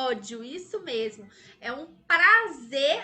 episódio. Isso mesmo. É um prazer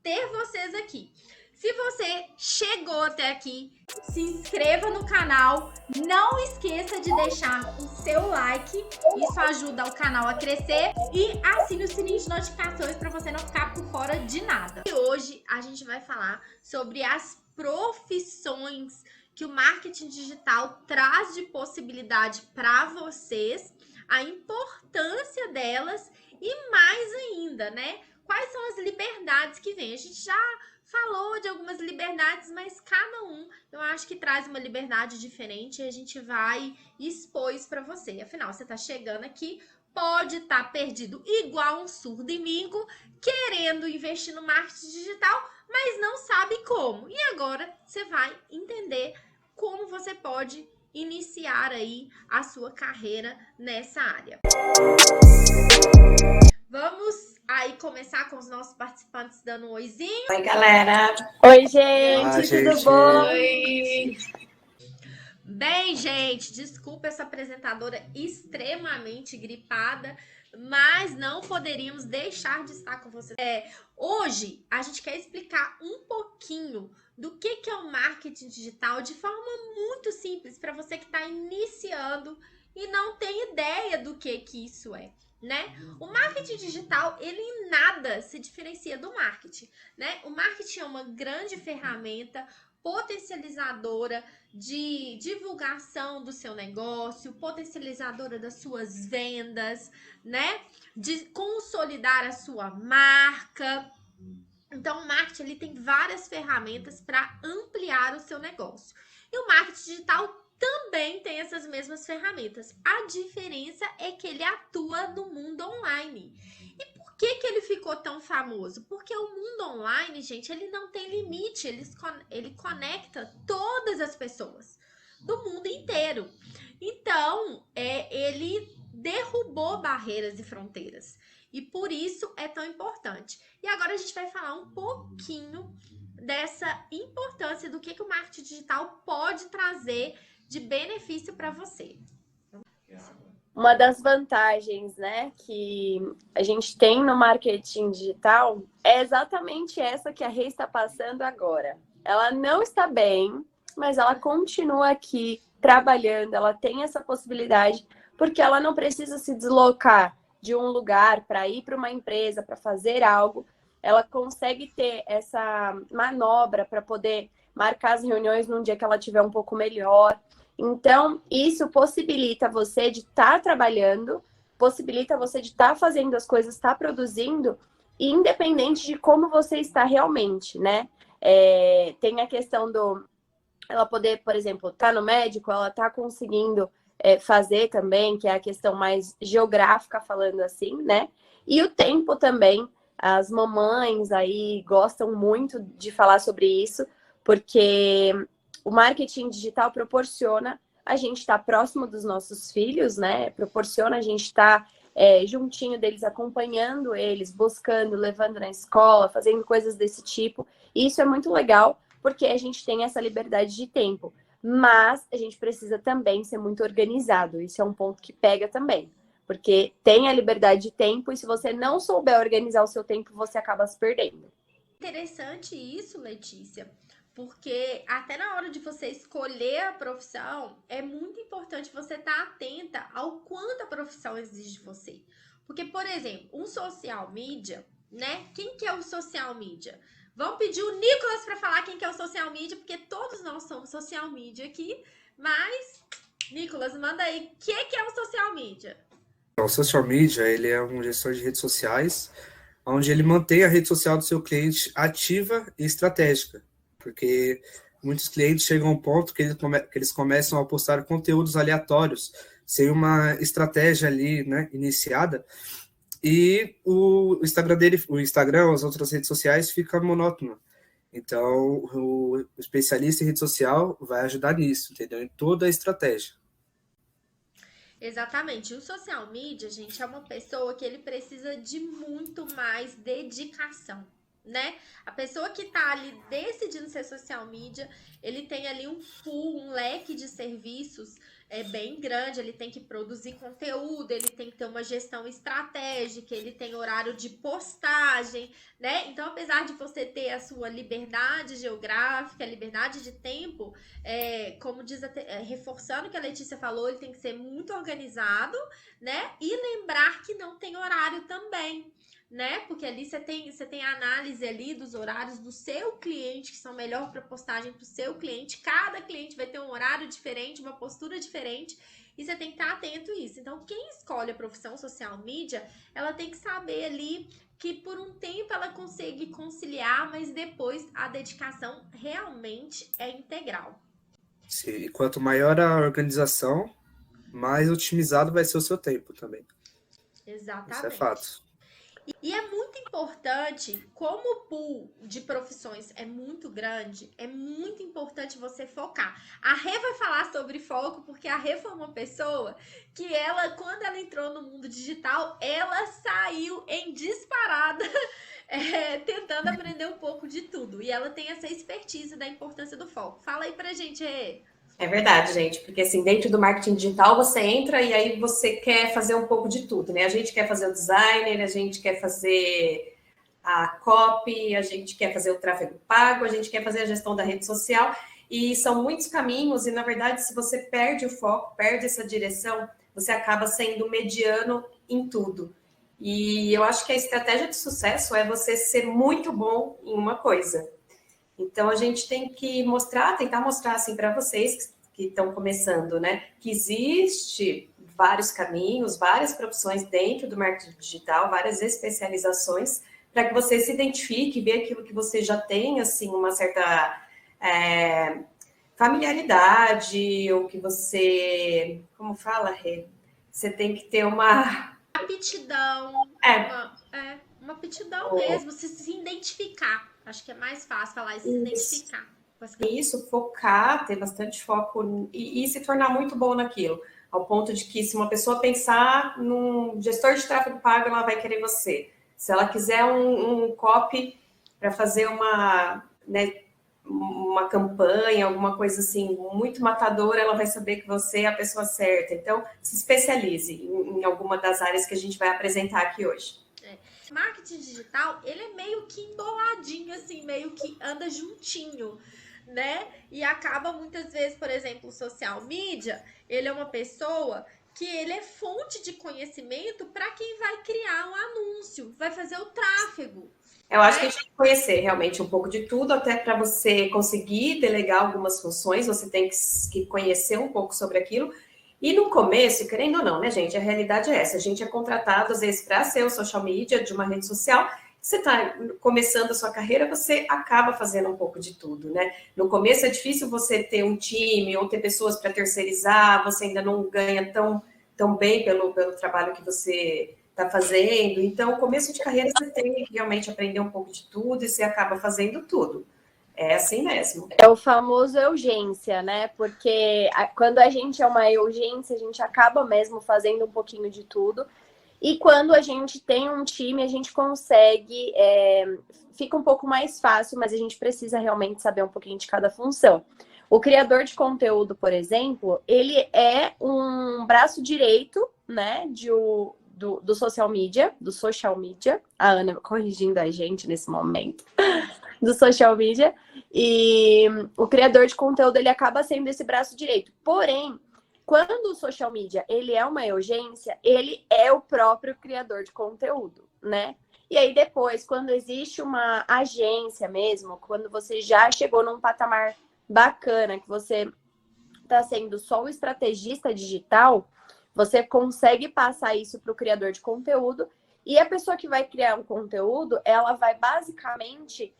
ter vocês aqui. Se você chegou até aqui, se inscreva no canal. Não esqueça de deixar o seu like. Isso ajuda o canal a crescer. E assine o sininho de notificações para você não ficar por fora de nada. E hoje a gente vai falar sobre as profissões que o marketing digital traz de possibilidade para vocês, a importância delas e mais ainda, né? Quais são as liberdades que vem? A gente já falou de algumas liberdades, mas cada um eu acho que traz uma liberdade diferente e a gente vai expor isso para você. Afinal, você está chegando aqui, pode estar perdido igual um surdo-amigo, querendo investir no marketing digital, mas não sabe como. E agora você vai entender como você pode iniciar aí a sua carreira nessa área. Vamos aí começar com os nossos participantes dando um oizinho. Oi, galera. Oi, gente, Olá, tudo bom? Oi. Bem, gente, desculpa essa apresentadora extremamente gripada, mas não poderíamos deixar de estar com vocês. Hoje a gente quer explicar um pouquinho do que é o marketing digital de forma muito simples para você que está iniciando e não tem ideia do que isso é, né? O marketing digital, ele em nada se diferencia do marketing, né? O marketing é uma grande ferramenta potencializadora de divulgação do seu negócio, potencializadora das suas vendas, né? De consolidar a sua marca. Então, o marketing ele tem várias ferramentas para ampliar o seu negócio. E o marketing digital também tem essas mesmas ferramentas. A diferença é que ele atua no mundo online. E por que ele ficou tão famoso? Porque o mundo online, gente, ele não tem limite. Ele conecta todas as pessoas do mundo inteiro. Então, ele derrubou barreiras e fronteiras. E por isso é tão importante. E agora a gente vai falar um pouquinho dessa importância do que o marketing digital pode trazer de benefício para você. Uma das vantagens, né, que a gente tem no marketing digital é exatamente essa que a Rê está passando agora. Ela não está bem, mas ela continua aqui trabalhando, ela tem essa possibilidade, porque ela não precisa se deslocar de um lugar para ir para uma empresa, para fazer algo. Ela consegue ter essa manobra para poder marcar as reuniões num dia que ela tiver um pouco melhor. Então, isso possibilita você de estar trabalhando, possibilita você de estar fazendo as coisas, estar produzindo, independente de como você está realmente, né? Tem a questão ela poder, por exemplo, estar no médico, ela está conseguindo fazer também, que é a questão mais geográfica, falando assim, né? E o tempo também, as mamães aí gostam muito de falar sobre isso, porque o marketing digital proporciona a gente estar próximo dos nossos filhos, né? Proporciona a gente estar juntinho deles, acompanhando eles, buscando, levando na escola, fazendo coisas desse tipo. E isso é muito legal, porque a gente tem essa liberdade de tempo. Mas a gente precisa também ser muito organizado. Isso é um ponto que pega também. Porque tem a liberdade de tempo e se você não souber organizar o seu tempo, você acaba se perdendo. Interessante isso, Letícia, porque até na hora de você escolher a profissão, é muito importante você estar atenta ao quanto a profissão exige de você. Porque, por exemplo, um social media, né? Quem que é o social media? Vamos pedir o Nicolas para falar quem que é o social media, porque todos nós somos social media aqui, mas, Nicolas, manda aí, o que é o social media? O social media, ele é um gestor de redes sociais, onde ele mantém a rede social do seu cliente ativa e estratégica, porque muitos clientes chegam a um ponto que eles começam a postar conteúdos aleatórios, sem uma estratégia ali, né, iniciada, e o Instagram dele, o Instagram, as outras redes sociais, fica monótono. Então, o especialista em rede social vai ajudar nisso, entendeu? Em toda a estratégia. Exatamente. O social media, gente, é uma pessoa que ele precisa de muito mais dedicação, né? A pessoa que tá ali decidindo ser social media, ele tem ali um pool, um leque de serviços bem grande, ele tem que produzir conteúdo, ele tem que ter uma gestão estratégica, ele tem horário de postagem, né? Então, apesar de você ter a sua liberdade geográfica, liberdade de tempo, como diz, reforçando o que a Letícia falou, ele tem que ser muito organizado, né? E lembrar que não tem horário também, né? Porque ali você tem a análise ali dos horários do seu cliente, que são melhor para postagem para o seu cliente. Cada cliente vai ter um horário diferente, uma postura diferente, e você tem que estar atento a isso. Então, quem escolhe a profissão social media, ela tem que saber ali que por um tempo ela consegue conciliar, mas depois a dedicação realmente é integral. Sim, e quanto maior a organização, mais otimizado vai ser o seu tempo também. Exatamente. Isso é fato. E é muito importante, como o pool de profissões é muito grande, é muito importante você focar. A Rê vai falar sobre foco, porque a Rê foi uma pessoa que ela, quando ela entrou no mundo digital, ela saiu em disparada, tentando aprender um pouco de tudo. E ela tem essa expertise da importância do foco. Fala aí pra gente, Rê. É verdade, gente, porque assim, dentro do marketing digital você entra e aí você quer fazer um pouco de tudo, né? A gente quer fazer o designer, a gente quer fazer a copy, a gente quer fazer o tráfego pago, a gente quer fazer a gestão da rede social, e são muitos caminhos, e na verdade, se você perde o foco, perde essa direção, você acaba sendo mediano em tudo. E eu acho que a estratégia de sucesso é você ser muito bom em uma coisa. Então, a gente tem que tentar mostrar assim para vocês que estão começando, né, que existe vários caminhos, várias profissões dentro do marketing digital, várias especializações, para que você se identifique, ver aquilo que você já tem, assim, uma certa familiaridade, ou que você, como fala, Rê? Você tem que ter uma aptidão, uma aptidão mesmo, se identificar. Acho que é mais fácil falar isso, se identificar. Isso, focar, ter bastante foco e se tornar muito bom naquilo. Ao ponto de que, se uma pessoa pensar num gestor de tráfego pago, ela vai querer você. Se ela quiser um copy para fazer uma campanha, alguma coisa assim, muito matadora, ela vai saber que você é a pessoa certa. Então, se especialize em alguma das áreas que a gente vai apresentar aqui hoje. Marketing digital, ele é meio que emboladinho, assim, meio que anda juntinho, né? E acaba muitas vezes, por exemplo, o social media, ele é uma pessoa que ele é fonte de conhecimento para quem vai criar um anúncio, vai fazer o tráfego. Eu acho que a gente tem que conhecer realmente um pouco de tudo, até para você conseguir delegar algumas funções, você tem que conhecer um pouco sobre aquilo. E no começo, querendo ou não, né, gente, a realidade é essa. A gente é contratado, às vezes, para ser o social media de uma rede social. Você está começando a sua carreira, você acaba fazendo um pouco de tudo, né? No começo é difícil você ter um time ou ter pessoas para terceirizar, você ainda não ganha tão bem pelo trabalho que você está fazendo. Então, no começo de carreira, você tem que realmente aprender um pouco de tudo e você acaba fazendo tudo. É assim mesmo. É o famoso urgência, né? Porque quando a gente é uma urgência, a gente acaba mesmo fazendo um pouquinho de tudo. E quando a gente tem um time, a gente consegue... fica um pouco mais fácil, mas a gente precisa realmente saber um pouquinho de cada função. O criador de conteúdo, por exemplo, ele é um braço direito, né? Do social media. A Ana corrigindo a gente nesse momento. Do social media, e o criador de conteúdo, ele acaba sendo esse braço direito. Porém, quando o social media, ele é uma urgência, ele é o próprio criador de conteúdo, né? E aí depois, quando existe uma agência mesmo, quando você já chegou num patamar bacana, que você está sendo só o estrategista digital, você consegue passar isso para o criador de conteúdo, e a pessoa que vai criar um conteúdo, ela vai basicamente...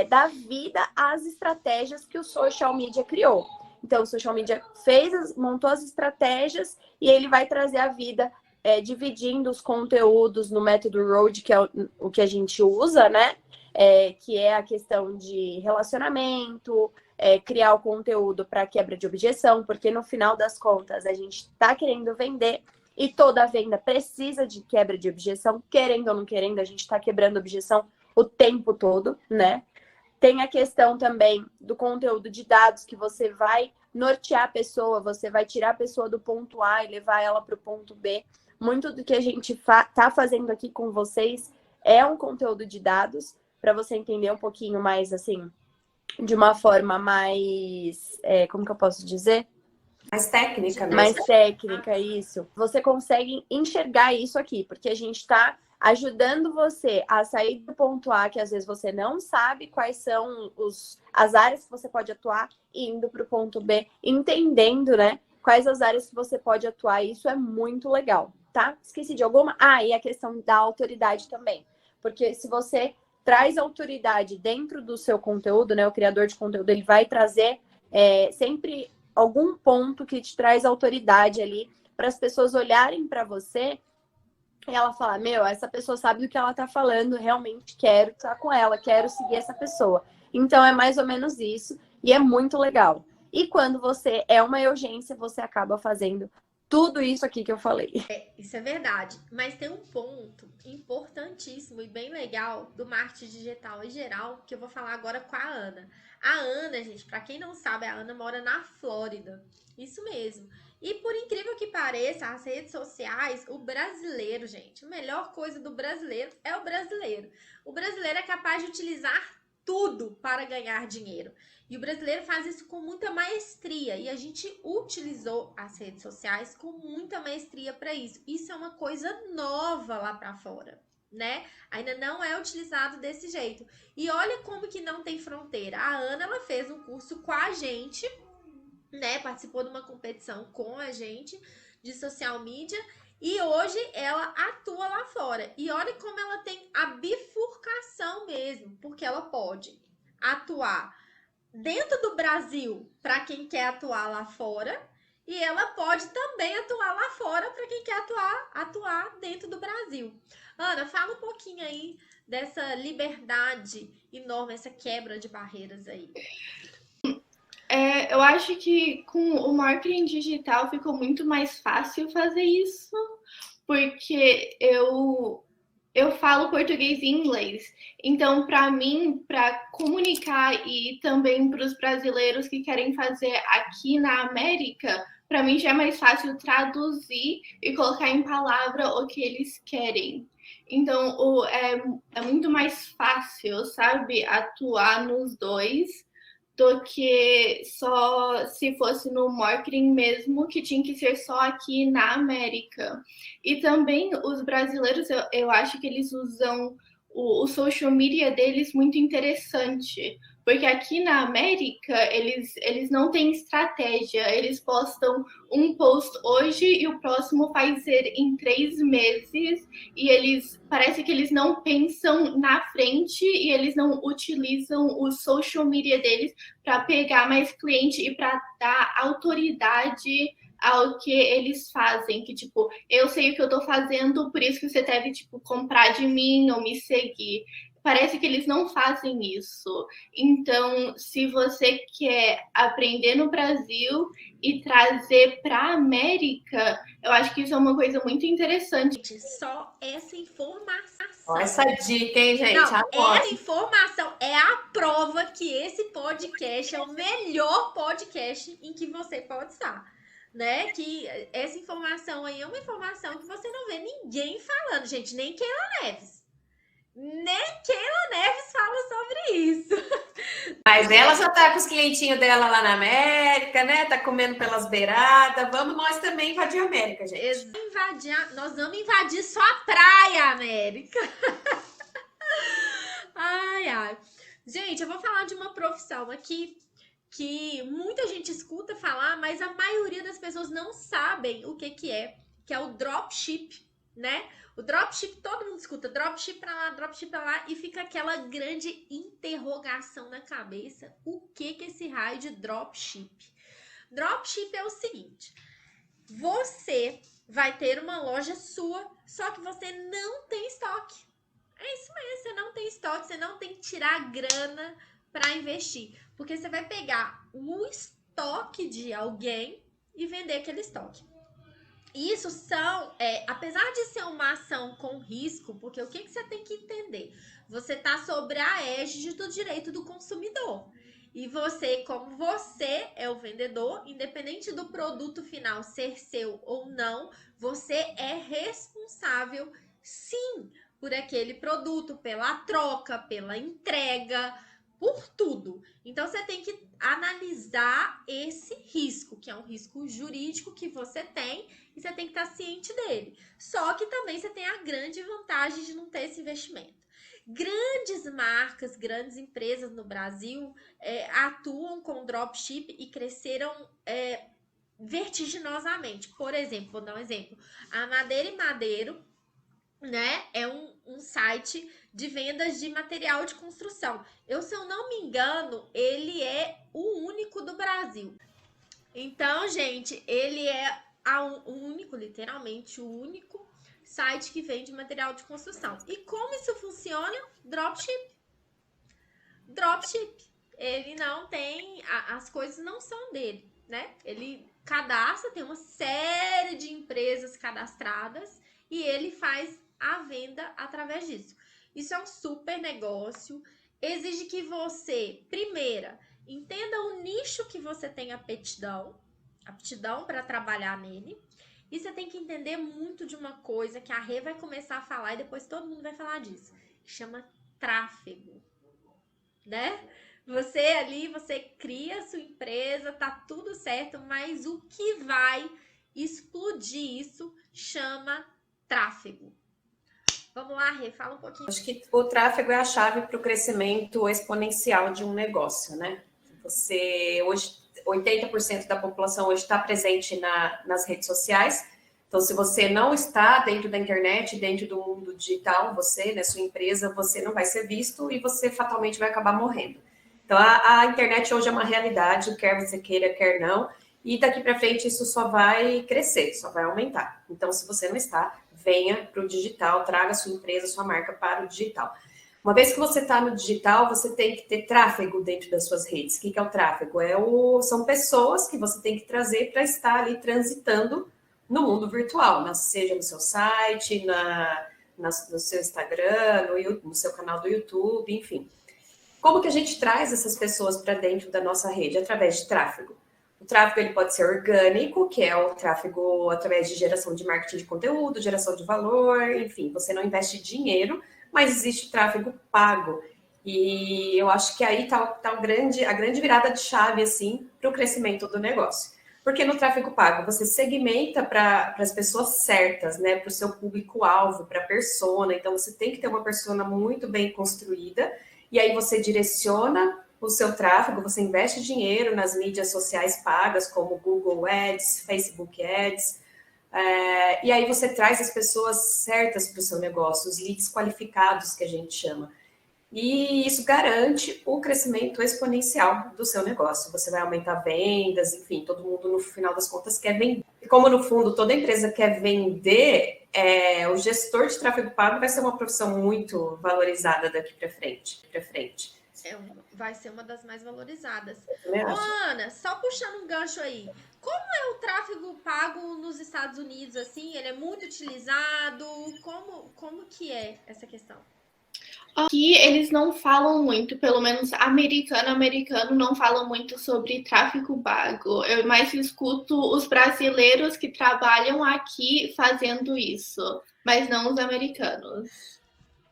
dar vida às estratégias que o social media criou. Então, o social media montou as estratégias e ele vai trazer a vida dividindo os conteúdos no método ROAD, que é o que a gente usa, né? Que é a questão de relacionamento, criar o conteúdo para quebra de objeção, porque no final das contas a gente está querendo vender e toda venda precisa de quebra de objeção, querendo ou não querendo, a gente está quebrando objeção o tempo todo, né? Tem a questão também do conteúdo de dados, que você vai nortear a pessoa, você vai tirar a pessoa do ponto A e levar ela para o ponto B. Muito do que a gente tá fazendo aqui com vocês é um conteúdo de dados, para você entender um pouquinho mais, assim, de uma forma mais... como que eu posso dizer? Mais técnica mesmo. Mais técnica, isso. Você consegue enxergar isso aqui, porque a gente está ajudando você a sair do ponto A, que às vezes você não sabe quais são as áreas que você pode atuar, e indo para o ponto B, entendendo, né, quais as áreas que você pode atuar. E isso é muito legal, tá? Esqueci de alguma? E a questão da autoridade também. Porque se você traz autoridade dentro do seu conteúdo, né, o criador de conteúdo, ele vai trazer sempre algum ponto que te traz autoridade ali, para as pessoas olharem para você e ela falar, essa pessoa sabe do que ela tá falando, realmente quero estar com ela, quero seguir essa pessoa. Então é mais ou menos isso, e é muito legal. E quando você é uma urgência, você acaba fazendo tudo isso aqui que eu falei. Isso é verdade. Mas tem um ponto importantíssimo e bem legal do marketing digital em geral, que eu vou falar agora com a Ana. A Ana, gente, para quem não sabe, a Ana mora na Flórida. Isso mesmo. E por incrível que pareça, as redes sociais, o brasileiro, gente, a melhor coisa do brasileiro é o brasileiro. O brasileiro é capaz de utilizar tudo para ganhar dinheiro. E o brasileiro faz isso com muita maestria. E a gente utilizou as redes sociais com muita maestria para isso. Isso é uma coisa nova lá para fora, né? Ainda não é utilizado desse jeito. E olha como que não tem fronteira. A Ana, ela fez um curso com a gente, né? Participou de uma competição com a gente de social media. E hoje ela atua lá fora. E olha como ela tem a bifurcação mesmo. Porque ela pode atuar dentro do Brasil para quem quer atuar lá fora, e ela pode também atuar lá fora para quem quer atuar dentro do Brasil. Ana, fala um pouquinho aí dessa liberdade enorme, essa quebra de barreiras aí. Eu acho que com o marketing digital ficou muito mais fácil fazer isso, porque eu falo português e inglês. Então, para mim, para comunicar e também para os brasileiros que querem fazer aqui na América, para mim já é mais fácil traduzir e colocar em palavra o que eles querem. Então, é muito mais fácil, sabe, atuar nos dois do que só se fosse no marketing mesmo, que tinha que ser só aqui na América. E também os brasileiros, eu acho que eles usam o social media deles muito interessante, porque aqui na América eles não têm estratégia, eles postam um post hoje e o próximo vai ser em 3 meses, e parece que eles não pensam na frente e eles não utilizam o social media deles para pegar mais cliente e para dar autoridade ao que eles fazem, que tipo, eu sei o que eu tô fazendo, por isso que você deve tipo comprar de mim ou me seguir. Parece que eles não fazem isso. Então, se você quer aprender no Brasil e trazer para a América, eu acho que isso é uma coisa muito interessante. Só essa informação. Ó, essa dica, hein, gente? Não, essa informação é a prova que esse podcast é o melhor podcast em que você pode estar, né? Que essa informação aí é uma informação que você não vê ninguém falando, gente, nem Keila Neves. Nem Keila Neves fala sobre isso. Mas ela já tá com os clientinhos dela lá na América, né? Tá comendo pelas beiradas. Vamos nós também invadir a América, gente. Nós vamos invadir sua praia, América. Ai. Gente, eu vou falar de uma profissão aqui que muita gente escuta falar, mas a maioria das pessoas não sabem o que é o dropship, né? O dropship, todo mundo escuta dropship pra lá, e fica aquela grande interrogação na cabeça. O que é esse raio de dropship? Dropship é o seguinte: você vai ter uma loja sua, só que você não tem estoque. É isso mesmo, você não tem estoque, você não tem que tirar grana para investir. Porque você vai pegar o estoque de alguém e vender aquele estoque. Isso são, apesar de ser uma ação com risco, porque o que você tem que entender? Você está sobre a égide do direito do consumidor. E você, como você é o vendedor, independente do produto final ser seu ou não, você é responsável, sim, por aquele produto, pela troca, pela entrega, por tudo. Então, você tem que analisar esse risco, que é um risco jurídico que você tem, e você tem que estar ciente dele. Só que também você tem a grande vantagem de não ter esse investimento. Grandes marcas, grandes empresas no Brasil atuam com dropship e cresceram vertiginosamente. Por exemplo, vou dar um exemplo. A Madeira e Madeiro, né, é um site de vendas de material de construção. Se eu não me engano, ele é o único do Brasil. Então, gente, ele é o único, literalmente, o único site que vende material de construção. E como isso funciona? Dropship. Dropship. Ele não tem, as coisas não são dele, né? Ele cadastra, tem uma série de empresas cadastradas e ele faz a venda através disso. Isso é um super negócio. Exige que você, primeira, entenda o nicho que você tem aptidão para trabalhar nele. E você tem que entender muito de uma coisa que a Rê vai começar a falar e depois todo mundo vai falar disso. Chama tráfego, né? Você ali, você cria a sua empresa, tá tudo certo, mas o que vai explodir isso chama tráfego. Vamos lá, Rê, fala um pouquinho. Acho que o tráfego é a chave para o crescimento exponencial de um negócio, né? Você, hoje, 80% da população hoje está presente nas redes sociais. Então, se você não está dentro da internet, dentro do mundo digital, você, né, sua empresa, você não vai ser visto e você fatalmente vai acabar morrendo. Então, a internet hoje é uma realidade, quer você queira, quer não. E daqui para frente isso só vai crescer, só vai aumentar. Então, se você não está, venha para o digital, traga sua empresa, sua marca para o digital. Uma vez que você está no digital, você tem que ter tráfego dentro das suas redes. O que é o tráfego? São pessoas que você tem que trazer para estar ali transitando no mundo virtual, seja no seu site, no seu Instagram, no seu canal do YouTube, enfim. Como que a gente traz essas pessoas para dentro da nossa rede? Através de tráfego. O tráfego ele pode ser orgânico, que é o tráfego através de geração de marketing de conteúdo, geração de valor, enfim, você não investe dinheiro, mas existe o tráfego pago. E eu acho que aí está a grande virada de chave assim, para o crescimento do negócio. Porque no tráfego pago você segmenta para as pessoas certas, né? Para o seu público-alvo, para a persona. Então você tem que ter uma persona muito bem construída, e aí você direciona o seu tráfego, você investe dinheiro nas mídias sociais pagas, como Google Ads, Facebook Ads, e aí você traz as pessoas certas para o seu negócio, os leads qualificados, que a gente chama. E isso garante o crescimento exponencial do seu negócio. Você vai aumentar vendas, enfim, todo mundo, no final das contas, quer vender. E como, no fundo, toda empresa quer vender, o gestor de tráfego pago vai ser uma profissão muito valorizada daqui para frente. Vai ser uma das mais valorizadas. Ana, só puxando um gancho aí. Como é o tráfego pago nos Estados Unidos, assim? Ele é muito utilizado? Como que é essa questão? Aqui eles não falam muito, pelo menos americano não fala muito sobre tráfego pago. Eu mais escuto os brasileiros que trabalham aqui fazendo isso, mas não os americanos.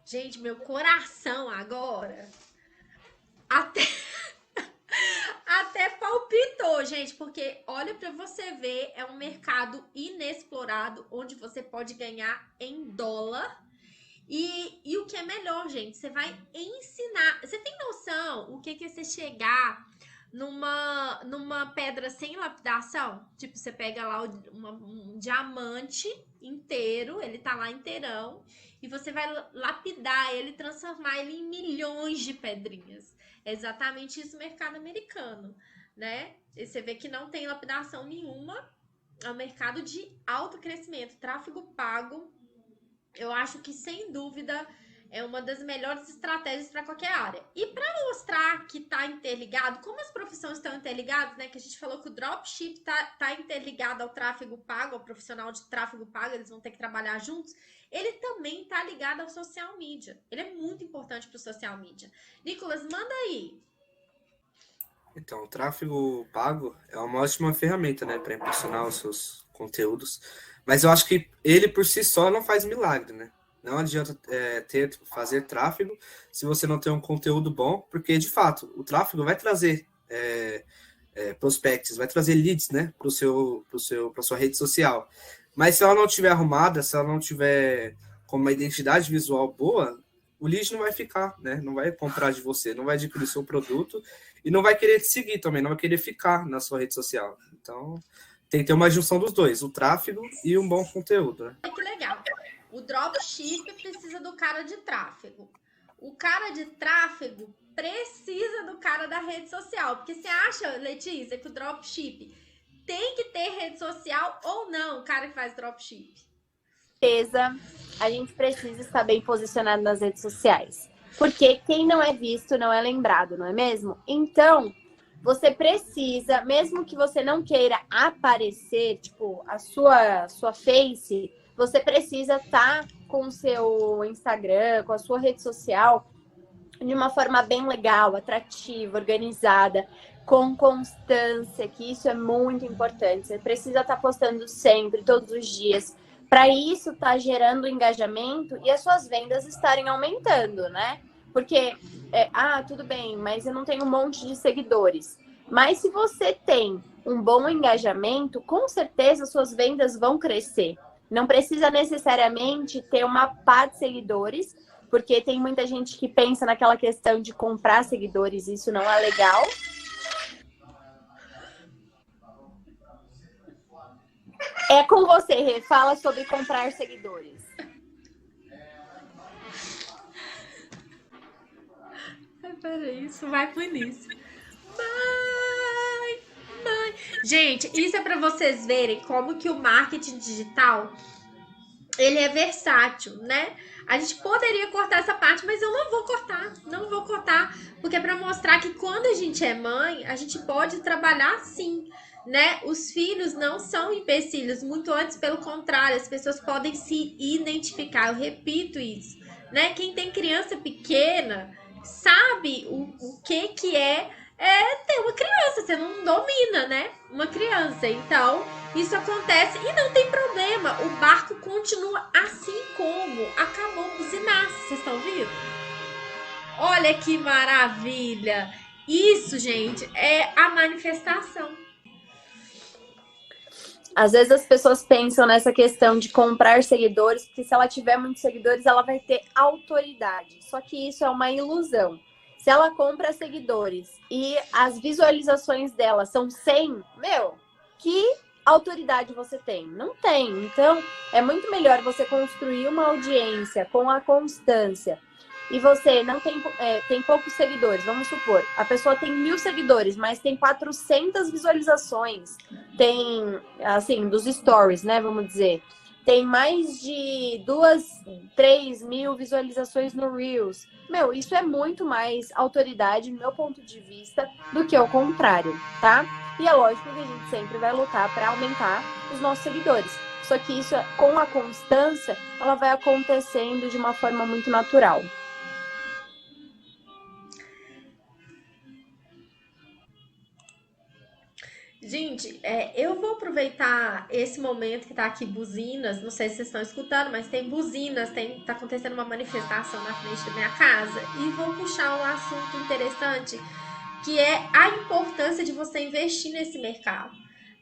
Gente, meu coração agora até palpitou, gente, porque olha para você ver, é um mercado inexplorado onde você pode ganhar em dólar. E o que é melhor, gente, você vai ensinar. Você tem noção o que é você chegar numa pedra sem lapidação? Tipo, você pega lá um diamante inteiro, ele tá lá inteirão, e você vai lapidar ele, transformar ele em milhões de pedrinhas. É exatamente isso no mercado americano, né? E você vê que não tem lapidação nenhuma. É um mercado de alto crescimento, tráfego pago. Eu acho que, sem dúvida, É uma das melhores estratégias para qualquer área. E para mostrar que está interligado, como as profissões estão interligadas, né? Que a gente falou que o dropship tá interligado ao tráfego pago, ao profissional de tráfego pago, eles vão ter que trabalhar juntos. Ele também está ligado ao social media. Ele é muito importante para o social media. Nicolas, manda aí. Então, o tráfego pago é uma ótima ferramenta, né, para impulsionar os seus conteúdos. Mas eu acho que ele por si só não faz milagre, né? Não adianta fazer tráfego se você não tem um conteúdo bom, porque de fato o tráfego vai trazer prospects, vai trazer leads, né, para sua rede social. Mas se ela não tiver arrumada, se ela não tiver com uma identidade visual boa, o lead não vai ficar, né? Não vai comprar de você, não vai adquirir seu produto e não vai querer te seguir também, não vai querer ficar na sua rede social. Então, tem que ter uma junção dos dois, o tráfego e um bom conteúdo, né? Que legal. O dropship precisa do cara de tráfego. O cara de tráfego precisa do cara da rede social. Porque você acha, Letícia, que o dropship tem que ter rede social ou não, o cara que faz dropship? Certeza, a gente precisa estar bem posicionado nas redes sociais. Porque quem não é visto não é lembrado, não é mesmo? Então, você precisa, mesmo que você não queira aparecer, tipo, a sua face, você precisa estar com o seu Instagram, com a sua rede social, de uma forma bem legal, atrativa, organizada, com constância, que isso é muito importante. Você precisa estar postando sempre, todos os dias, para isso estar gerando engajamento e as suas vendas estarem aumentando, né? Porque, tudo bem, mas eu não tenho um monte de seguidores. Mas se você tem um bom engajamento, com certeza suas vendas vão crescer. Não precisa necessariamente ter uma pá de seguidores, porque tem muita gente que pensa naquela questão de comprar seguidores, isso não é legal. É com você, Rê. Fala sobre comprar seguidores. Peraí, isso vai pro início. Mãe. Gente, isso é para vocês verem como que o marketing digital ele é versátil, né? A gente poderia cortar essa parte, mas eu não vou cortar, porque é para mostrar que quando a gente é mãe, a gente pode trabalhar sim, né? Os filhos não são empecilhos, muito antes, pelo contrário, as pessoas podem se identificar. Eu repito isso, né? Quem tem criança pequena sabe o que é ter uma criança, você não domina, né? Uma criança, então isso acontece e não tem problema, o barco continua assim como acabou o buzinaço, vocês estão vendo? Olha que maravilha! Isso, gente, é a manifestação. Às vezes as pessoas pensam nessa questão de comprar seguidores, porque se ela tiver muitos seguidores, ela vai ter autoridade. Só que isso é uma ilusão. Se ela compra seguidores e as visualizações dela são 100, que autoridade você tem? Não tem. Então, é muito melhor você construir uma audiência com a constância e você não tem poucos seguidores. Vamos supor, a pessoa tem 1.000 seguidores, mas tem 400 visualizações. Tem, assim, dos stories, né? Vamos dizer. Tem mais de 2-3 mil visualizações no Reels. Isso é muito mais autoridade, no meu ponto de vista, do que o contrário, tá? E é lógico que a gente sempre vai lutar para aumentar os nossos seguidores. Só que isso, com a constância, ela vai acontecendo de uma forma muito natural. Gente, eu vou aproveitar esse momento que tá aqui buzinas, não sei se vocês estão escutando, mas tem buzinas, tá acontecendo uma manifestação na frente da minha casa e vou puxar um assunto interessante, que é a importância de você investir nesse mercado,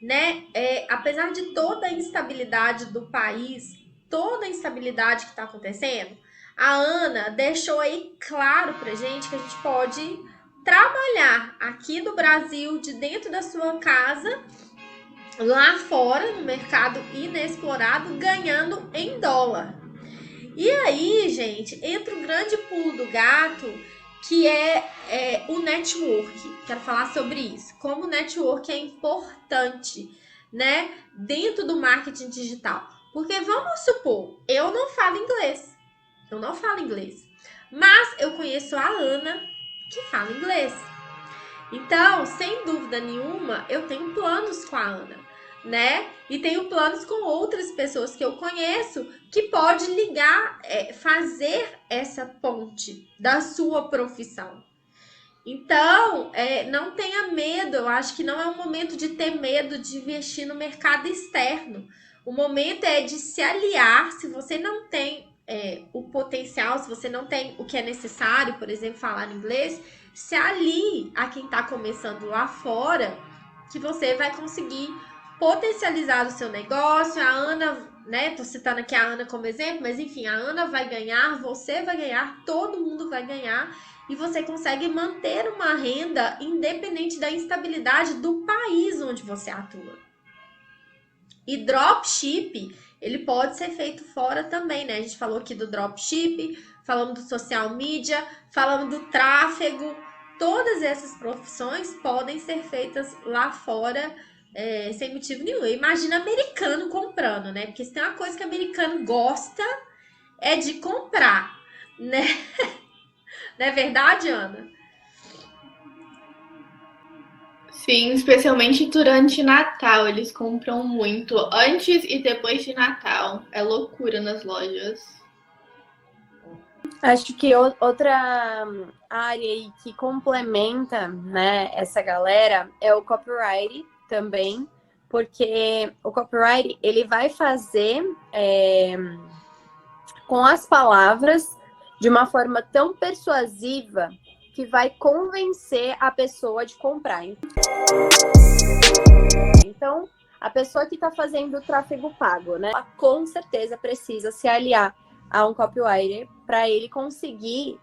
né? Apesar de toda a instabilidade do país, toda a instabilidade que tá acontecendo, a Ana deixou aí claro pra gente que a gente pode trabalhar aqui do Brasil, de dentro da sua casa, lá fora, no mercado inexplorado, ganhando em dólar. E aí, gente, entra o grande pulo do gato, que é o network. Quero falar sobre isso. Como o network é importante, né, dentro do marketing digital. Porque vamos supor, eu não falo inglês. Mas eu conheço a Ana, que fala inglês. Então, sem dúvida nenhuma, eu tenho planos com a Ana, né? E tenho planos com outras pessoas que eu conheço que pode ligar, fazer essa ponte da sua profissão. Então, não tenha medo. Eu acho que não é um momento de ter medo de investir no mercado externo. O momento é de se aliar. Se você não tem o potencial, se você não tem o que é necessário, por exemplo, falar inglês, se alie a quem está começando lá fora, que você vai conseguir potencializar o seu negócio. A Ana, né? Tô citando aqui a Ana como exemplo, mas enfim, a Ana vai ganhar, você vai ganhar, todo mundo vai ganhar, e você consegue manter uma renda independente da instabilidade do país onde você atua. E dropship, ele pode ser feito fora também, né? A gente falou aqui do dropship, falamos do social media, falamos do tráfego. Todas essas profissões podem ser feitas lá fora, sem motivo nenhum. Imagina americano comprando, né? Porque se tem uma coisa que americano gosta, é de comprar, né? Não é verdade, Ana? Sim, especialmente durante Natal. Eles compram muito antes e depois de Natal. É loucura nas lojas. Acho que outra área aí que complementa, né, essa galera é o copyright também, porque o copyright ele vai fazer com as palavras de uma forma tão persuasiva que vai convencer a pessoa de comprar. Então, a pessoa que está fazendo o tráfego pago, né, ela com certeza precisa se aliar a um copywriter para ele conseguir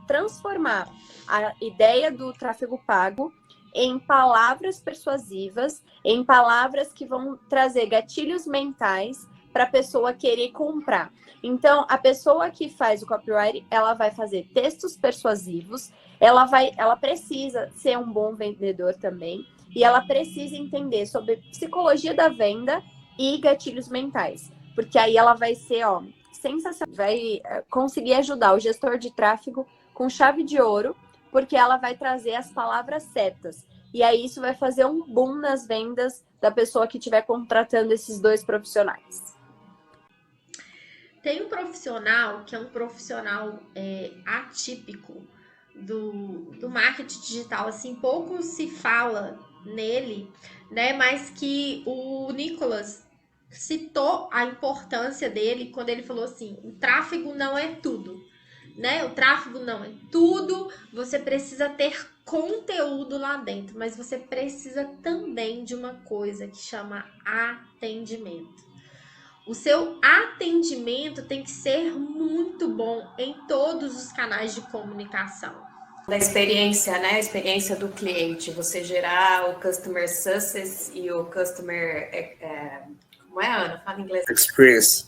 transformar a ideia do tráfego pago em palavras persuasivas, em palavras que vão trazer gatilhos mentais para a pessoa querer comprar. Então, a pessoa que faz o copyright, ela vai fazer textos persuasivos, ela precisa ser um bom vendedor também, e ela precisa entender sobre psicologia da venda e gatilhos mentais, porque aí ela vai ser, sensacional, vai conseguir ajudar o gestor de tráfego com chave de ouro, porque ela vai trazer as palavras certas. E aí isso vai fazer um boom nas vendas da pessoa que estiver contratando esses dois profissionais. Tem um profissional que é um profissional atípico do marketing digital, assim, pouco se fala nele, né? Mas que o Nicolas citou a importância dele quando ele falou assim: o tráfego não é tudo, né? O tráfego não é tudo, você precisa ter conteúdo lá dentro, mas você precisa também de uma coisa que chama atendimento. O seu atendimento tem que ser muito bom em todos os canais de comunicação. Da experiência, né? A experiência do cliente. Você gerar o customer success e o customer... como é, Ana? Fala em inglês. Experience.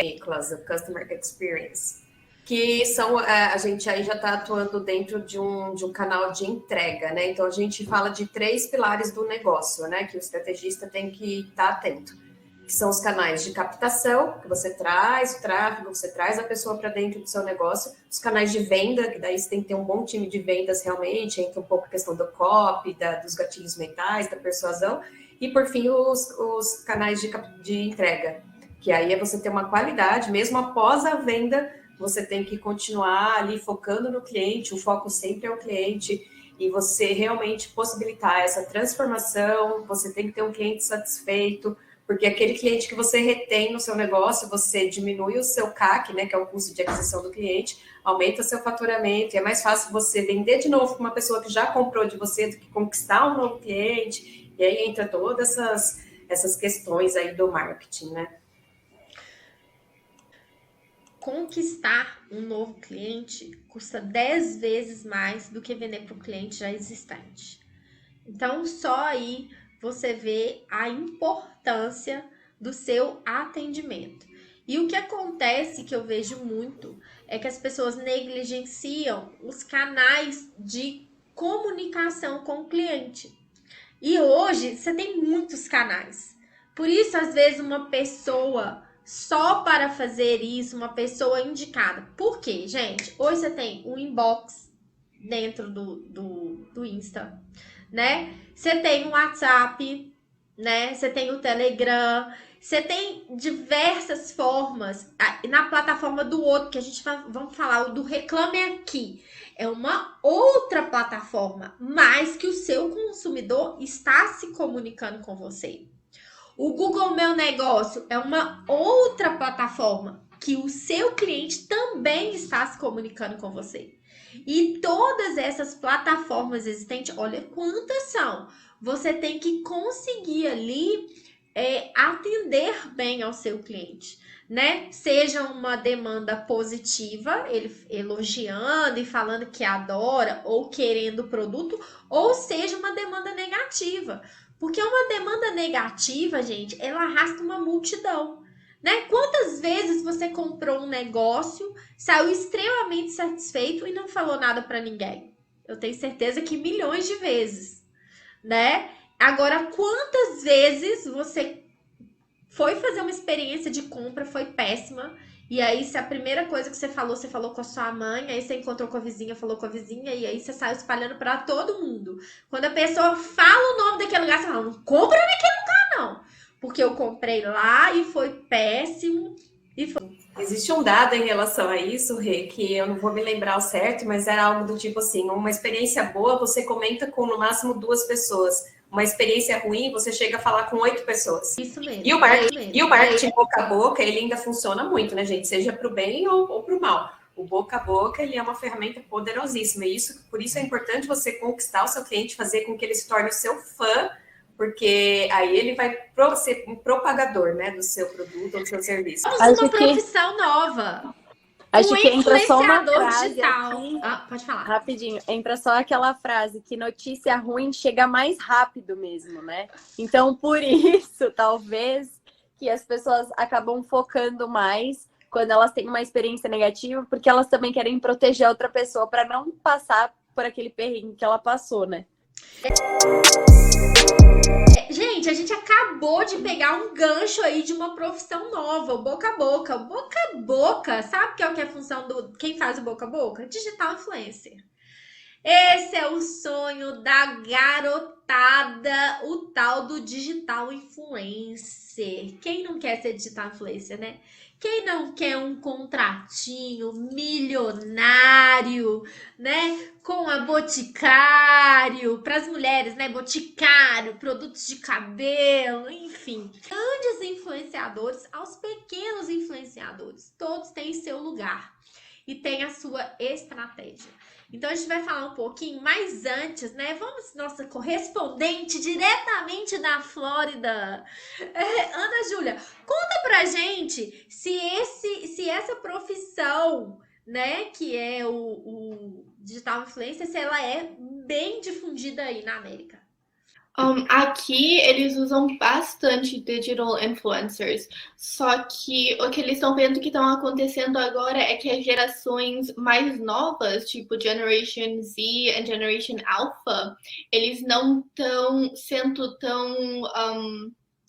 Nicolas, o customer experience. Que são... a gente aí já está atuando dentro de um canal de entrega, né? Então, a gente fala de 3 pilares do negócio, né? Que o estrategista tem que estar atento. Que são os canais de captação, que você traz o tráfego, você traz a pessoa para dentro do seu negócio, os canais de venda, que daí você tem que ter um bom time de vendas realmente, entra um pouco a questão do copy, dos gatilhos mentais, da persuasão, e por fim os canais de entrega, que aí é você ter uma qualidade, mesmo após a venda, você tem que continuar ali focando no cliente, o foco sempre é o cliente, e você realmente possibilitar essa transformação, você tem que ter um cliente satisfeito, porque aquele cliente que você retém no seu negócio, você diminui o seu CAC, né, que é o custo de aquisição do cliente, aumenta seu faturamento, e é mais fácil você vender de novo para uma pessoa que já comprou de você do que conquistar um novo cliente, e aí entra todas essas questões aí do marketing, né? Conquistar um novo cliente custa 10 vezes mais do que vender para o cliente já existente. Então, só aí você vê a importância do seu atendimento. E o que acontece, que eu vejo muito, é que as pessoas negligenciam os canais de comunicação com o cliente. E hoje você tem muitos canais. Por isso, às vezes, uma pessoa só para fazer isso uma pessoa indicada. Por quê, gente? Hoje você tem um inbox dentro do Insta, né? Você tem o WhatsApp, né? Você tem o Telegram, você tem diversas formas. Na plataforma do outro, que a gente vamos falar, o do Reclame Aqui, é uma outra plataforma, mas que o seu consumidor está se comunicando com você. O Google Meu Negócio é uma outra plataforma que o seu cliente também está se comunicando com você. E todas essas plataformas existentes, olha quantas são. Você tem que conseguir ali atender bem ao seu cliente, né? Seja uma demanda positiva, ele elogiando e falando que adora ou querendo o produto, ou seja uma demanda negativa. Porque uma demanda negativa, gente, ela arrasta uma multidão, né? Quantas vezes você comprou um negócio, saiu extremamente satisfeito e não falou nada para ninguém? Eu tenho certeza que milhões de vezes, né? Agora, quantas vezes você foi fazer uma experiência de compra, foi péssima, e aí se a primeira coisa que você falou com a sua mãe, aí você encontrou com a vizinha, falou com a vizinha, e aí você saiu espalhando para todo mundo. Quando a pessoa fala o nome daquele lugar, você fala, não compra naquele lugar não, porque eu comprei lá e foi péssimo. Existe um dado em relação a isso, Rê, que eu não vou me lembrar ao certo, mas era algo do tipo assim, uma experiência boa você comenta com no máximo 2 pessoas. Uma experiência ruim, você chega a falar com 8 pessoas. Isso mesmo. E o marketing boca a boca, ele ainda funciona muito, né, gente? Seja para o bem ou para o mal. O boca a boca, ele é uma ferramenta poderosíssima. E por isso é importante você conquistar o seu cliente, fazer com que ele se torne o seu fã, porque aí ele vai ser um propagador, né, do seu produto ou do seu serviço. Temos uma profissão nova. Acho que entra só uma frase digital. aqui, Pode falar. rapidinho, entra só aquela frase que notícia ruim chega mais rápido mesmo, né? Então, por isso, talvez, que as pessoas acabam focando mais quando elas têm uma experiência negativa, porque elas também querem proteger a outra pessoa para não passar por aquele perrengue que ela passou, né? Gente, a gente acabou de pegar um gancho aí de uma profissão nova, o boca a boca. O boca a boca, sabe que é o que é a função do quem faz o boca a boca? Digital influencer. Esse é o sonho da garotada, o tal do digital influencer. Quem não quer ser digital influencer, né? Quem não quer um contratinho milionário, né? Com a Boticário, para as mulheres, né? Boticário, produtos de cabelo, enfim. Grandes influenciadores aos pequenos influenciadores. Todos têm seu lugar e têm a sua estratégia. Então, a gente vai falar um pouquinho, mas antes, né? Vamos, nossa correspondente diretamente da Flórida, Ana Júlia, conta pra gente se essa profissão, né, que é o digital influencer, se ela é bem difundida aí na América. Aqui eles usam bastante digital influencers, só que o que eles estão vendo que estão acontecendo agora é que as gerações mais novas, tipo Generation Z e Generation Alpha, eles não estão sendo tão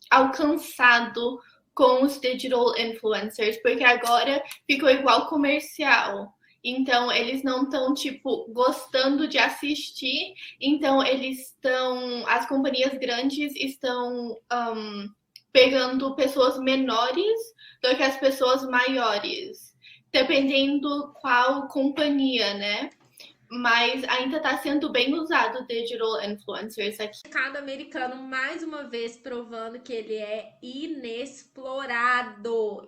alcançados com os digital influencers, porque agora ficou igual comercial. Então, eles não estão, tipo, gostando de assistir. Então, as companhias grandes estão pegando pessoas menores do que as pessoas maiores. Dependendo qual companhia, né? Mas ainda está sendo bem usado digital influencers aqui. O mercado americano, mais uma vez, provando que ele é inexplorado.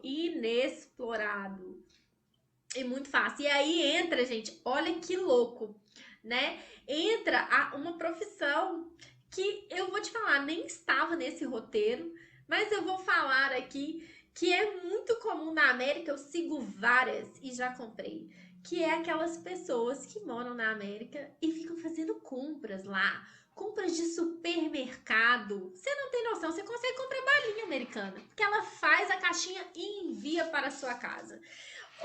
É muito fácil. E aí entra, gente, olha que louco, né? Entra uma profissão que eu vou te falar, nem estava nesse roteiro, mas eu vou falar aqui que é muito comum na América, eu sigo várias e já comprei, que é aquelas pessoas que moram na América e ficam fazendo compras lá, compras de supermercado. Você não tem noção, você consegue comprar balinha americana, porque ela faz a caixinha e envia para a sua casa.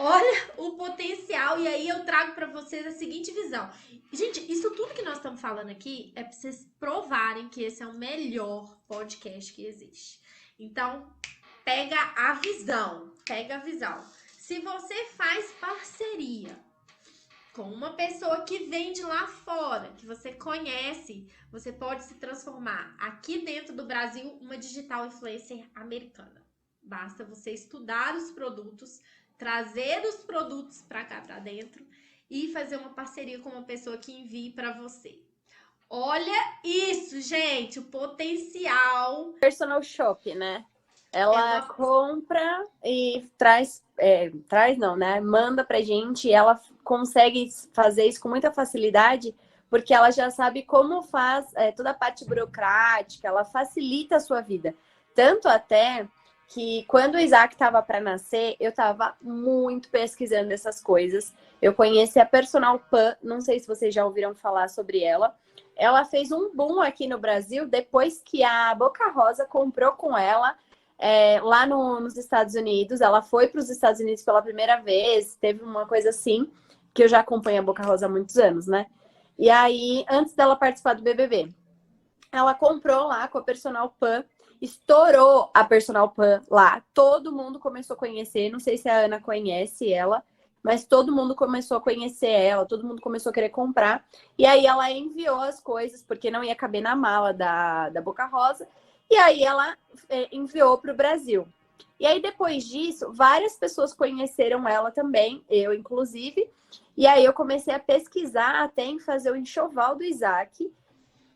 Olha o potencial, e aí eu trago para vocês a seguinte visão. Gente, isso tudo que nós estamos falando aqui é para vocês provarem que esse é o melhor podcast que existe. Então, pega a visão. Se você faz parceria com uma pessoa que vem de lá fora, que você conhece, você pode se transformar aqui dentro do Brasil uma digital influencer americana. Basta você estudar os produtos, trazer os produtos para cá, para dentro e fazer uma parceria com uma pessoa que envie para você. Olha isso, gente, o potencial. Personal shop, né? Ela compra e traz não, né? Manda pra gente e ela consegue fazer isso com muita facilidade, porque ela já sabe como faz toda a parte burocrática, ela facilita a sua vida. Tanto até que quando o Isaac estava para nascer, eu estava muito pesquisando essas coisas. Eu conheci a Personal Pan, não sei se vocês já ouviram falar sobre ela. Ela fez um boom aqui no Brasil depois que a Boca Rosa comprou com ela lá nos Estados Unidos. Ela foi para os Estados Unidos pela primeira vez, teve uma coisa assim, que eu já acompanho a Boca Rosa há muitos anos, né? E aí, antes dela participar do BBB, ela comprou lá com a Personal Pan, estourou a Personal Pan lá, todo mundo começou a conhecer, não sei se a Ana conhece ela, mas todo mundo começou a conhecer ela, todo mundo começou a querer comprar, e aí ela enviou as coisas, porque não ia caber na mala da Boca Rosa, e aí ela enviou para o Brasil. E aí, depois disso, várias pessoas conheceram ela também, eu inclusive, e aí eu comecei a pesquisar até em fazer o enxoval do Isaac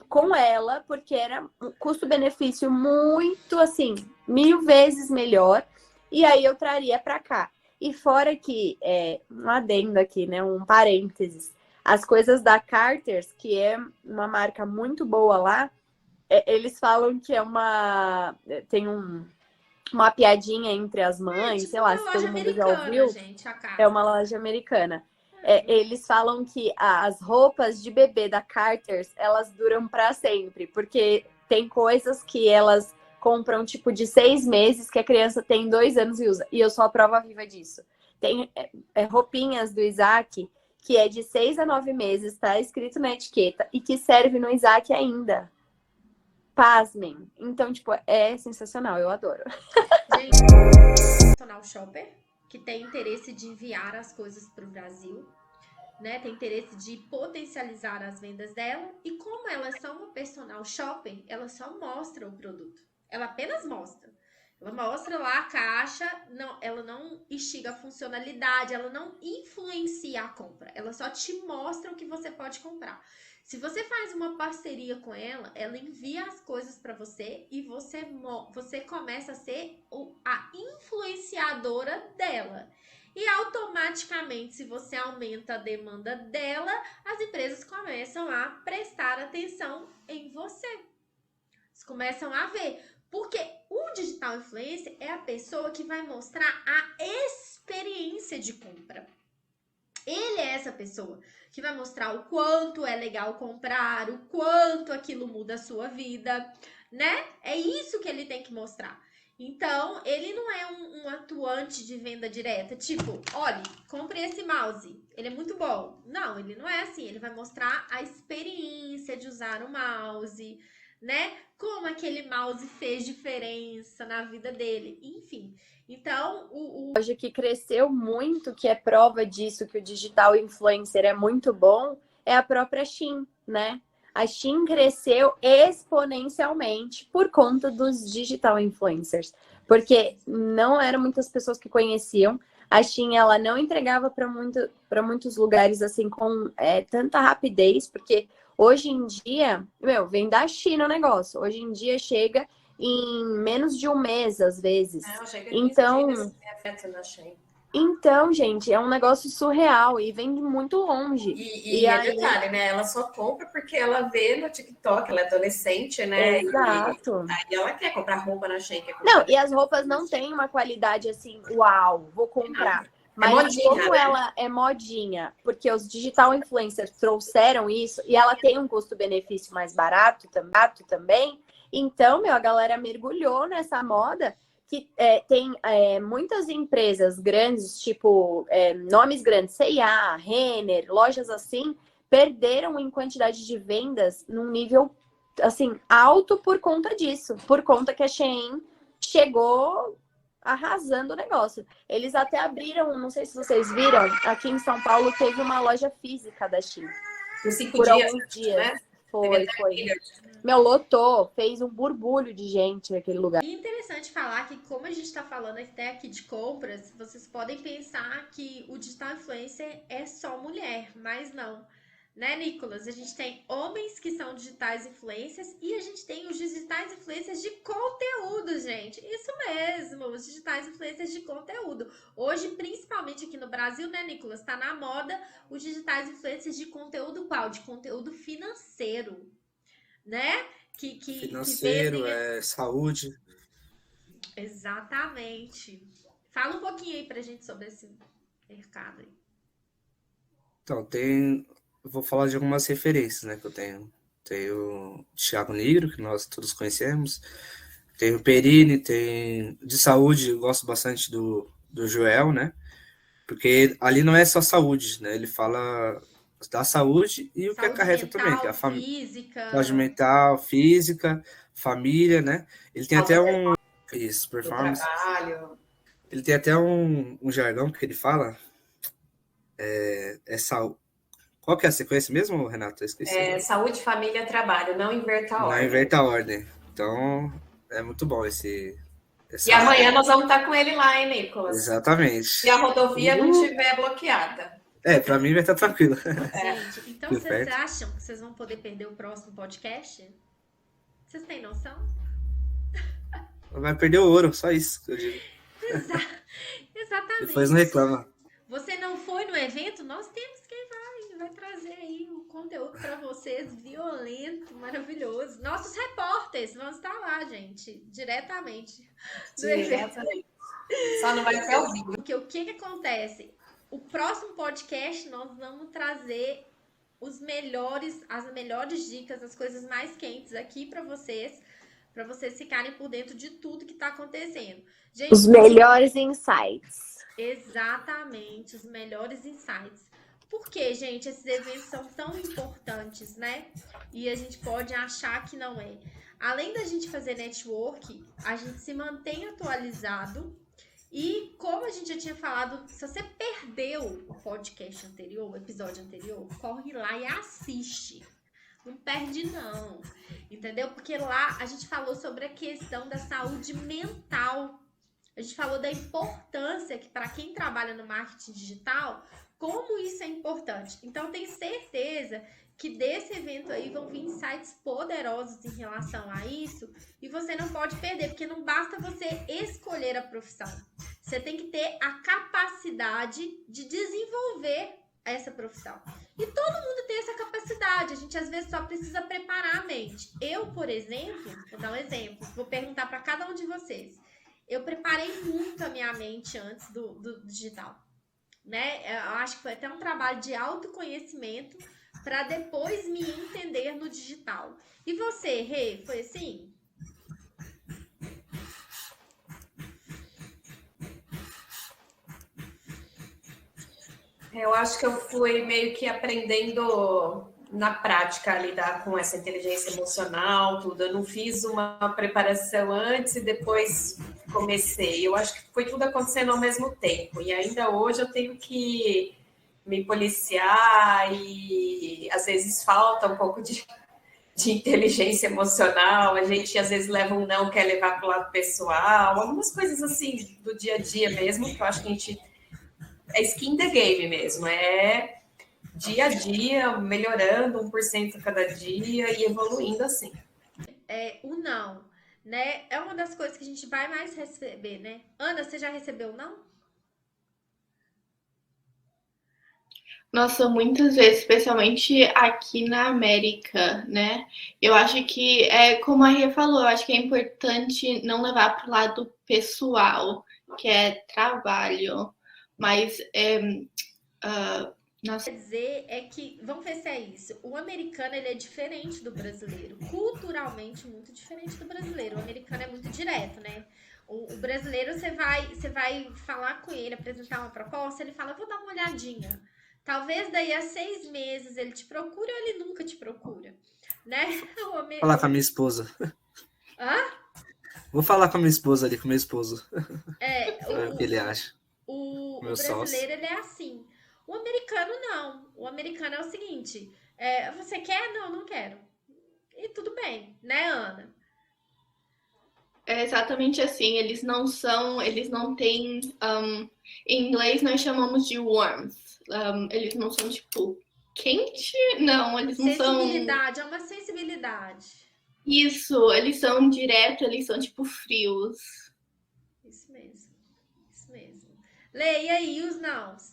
com ela, porque era um custo-benefício muito, assim, 1000 vezes melhor, e aí eu traria para cá. E fora que, um adendo aqui, né, um parênteses, as coisas da Carter's, que é uma marca muito boa lá, eles falam que tem uma piadinha entre as mães, sei lá, se todo mundo já ouviu, gente, é uma loja americana. Eles falam que as roupas de bebê da Carter's, elas duram para sempre, porque tem coisas que elas compram tipo de 6 meses que a criança tem 2 anos e usa. E eu sou a prova viva disso. Tem roupinhas do Isaac que é de 6 a 9 meses, tá escrito na etiqueta, e que serve no Isaac ainda. Pasmem. Então, tipo, é sensacional, eu adoro. Gente, personal shopper que tem interesse de enviar as coisas para o Brasil, né? Tem interesse de potencializar as vendas dela. E como elas são uma personal shopper, ela só mostra o produto. Ela apenas mostra. Ela mostra lá a caixa, ela não instiga a funcionalidade, ela não influencia a compra. Ela só te mostra o que você pode comprar. Se você faz uma parceria com ela, ela envia as coisas para você e você começa a ser a influenciadora dela. E automaticamente, se você aumenta a demanda dela, as empresas começam a prestar atenção em você. Eles começam a ver. Porque o digital influencer é a pessoa que vai mostrar a experiência de compra. Ele é essa pessoa que vai mostrar o quanto é legal comprar, o quanto aquilo muda a sua vida, né? É isso que ele tem que mostrar. Então, ele não é um atuante de venda direta, tipo, olha, compre esse mouse, ele é muito bom. Não, ele não é assim, ele vai mostrar a experiência de usar o mouse, né? Como aquele mouse fez diferença na vida dele, enfim. Então, Hoje que cresceu muito, que é prova disso, que o digital influencer é muito bom, é a própria Shein, né? A Shein cresceu exponencialmente por conta dos digital influencers, porque não eram muitas pessoas que conheciam. A Shein, ela não entregava para muitos lugares assim com tanta rapidez, porque hoje em dia, vem da China o negócio. Hoje em dia chega em menos de um mês, às vezes. Então, gente, é um negócio surreal e vem de muito longe. E aí... detalhe, né? Ela só compra porque ela vê no TikTok, ela é adolescente, né? Exato. Aí ela quer comprar roupa na Shein. Não, e as roupas não têm uma qualidade assim, uau, vou comprar. Mas modinha, como né? Ela é modinha, porque os digital influencers trouxeram isso e ela tem um custo-benefício mais barato também. Então, a galera mergulhou nessa moda que tem muitas empresas grandes, tipo nomes grandes, C&A, Renner, lojas assim, perderam em quantidade de vendas num nível assim alto por conta disso, por conta que a Shein chegou arrasando o negócio. Eles até abriram, não sei se vocês viram, aqui em São Paulo teve uma loja física da Shein. Por 5 Por dias, alguns dias. né? Foi. Meu, lotou, fez um burbulho de gente naquele lugar. E interessante falar que, como a gente está falando até aqui de compras, vocês podem pensar que o digital influencer é só mulher, mas não. Né, Nicolas? A gente tem homens que são digitais influencers e a gente tem os digitais influencers de conteúdo, gente. Isso mesmo, os digitais influencers de conteúdo. Hoje, principalmente aqui no Brasil, né, Nicolas? Tá na moda os digitais influencers de conteúdo qual? De conteúdo financeiro, né? Financeiro, vendem... saúde. Exatamente. Fala um pouquinho aí pra gente sobre esse mercado aí. Então, vou falar de algumas referências, né, que eu tenho. Tem o Thiago Nigro, que nós todos conhecemos. Tem o Perini, tem de saúde, eu gosto bastante do Joel, né? Porque ali não é só saúde, né? Ele fala da saúde e o que acarreta também, que é a física. Saúde mental, física, família, né? Ele tem até um... Isso, performance. Trabalho. Ele tem até um jargão que ele fala. Qual que é a sequência mesmo, Renato? Eu esqueci. Saúde, família, trabalho. Não inverta a Não ordem. inverta a ordem. Então, é muito bom esse... E amanhã nós vamos estar com ele lá, hein, Nicolas? Exatamente. Se a rodovia não estiver bloqueada. Pra mim vai estar tranquilo. Gente, então vocês acham que vocês vão poder perder o próximo podcast? Vocês têm noção? Vai perder o ouro, só isso que eu digo. Exatamente. Depois não reclama. Você não foi no evento? Nós temos quem vai trazer aí um conteúdo para vocês violento, maravilhoso. Nossos repórteres vão estar lá, gente, diretamente do evento. Só não vai ser ao vivo. Porque o que acontece? O próximo podcast nós vamos trazer as melhores dicas, as coisas mais quentes aqui para vocês ficarem por dentro de tudo que está acontecendo. Gente, os melhores insights. Exatamente, os melhores insights. Por que, gente, esses eventos são tão importantes, né? E a gente pode achar que não é. Além da gente fazer network, a gente se mantém atualizado. E como a gente já tinha falado, se você perdeu o podcast anterior, o episódio anterior, corre lá e assiste. Não perde não, entendeu? Porque lá a gente falou sobre a questão da saúde mental. A gente falou da importância que para quem trabalha no marketing digital, como isso é importante. Então, tenho certeza que desse evento aí vão vir insights poderosos em relação a isso e você não pode perder, porque não basta você escolher a profissão. Você tem que ter a capacidade de desenvolver essa profissão. E todo mundo tem essa capacidade, a gente às vezes só precisa preparar a mente. Eu, por exemplo, vou dar um exemplo, vou perguntar para cada um de vocês. Eu preparei muito a minha mente antes do digital, né? Eu acho que foi até um trabalho de autoconhecimento para depois me entender no digital. E você, Rê, foi assim? Eu acho que eu fui meio que aprendendo na prática a lidar com essa inteligência emocional, tudo. Eu não fiz uma preparação antes e depois comecei. Eu acho que foi tudo acontecendo ao mesmo tempo. E ainda hoje eu tenho que me policiar e às vezes falta um pouco de inteligência emocional. A gente às vezes leva um não, quer levar para o lado pessoal. Algumas coisas assim do dia a dia mesmo, que eu acho que a gente... É skin the game mesmo, é dia a dia, melhorando 1% a cada dia e evoluindo assim. O não, né? É uma das coisas que a gente vai mais receber, né? Ana, você já recebeu não? Nossa, muitas vezes, especialmente aqui na América, né? Eu acho que, como a Ria falou, eu acho que é importante não levar para o lado pessoal, que é trabalho. Mas, nossa... Quer dizer é que, vamos ver se é isso, o americano ele é diferente do brasileiro, culturalmente muito diferente do brasileiro. O americano é muito direto, né? O brasileiro, você vai falar com ele, apresentar uma proposta, ele fala, vou dar uma olhadinha. Talvez daí a 6 meses ele te procure ou ele nunca te procura, né? Falar com a minha esposa. Hã? Vou falar com a minha esposa ali, com o meu esposo, É, pra ver o que ele acha. o Meu sócio. brasileiro, ele é assim. O americano, não. O americano é o seguinte, você quer? Não, não quero. E tudo bem, né, Ana? É exatamente assim. Eles não têm. Em inglês nós chamamos de warmth. Eles não são tipo quente, não, eles não são Sensibilidade, é uma sensibilidade. isso, eles são direto, eles são tipo frios. Isso mesmo, isso mesmo. Lê, e aí, os nãos?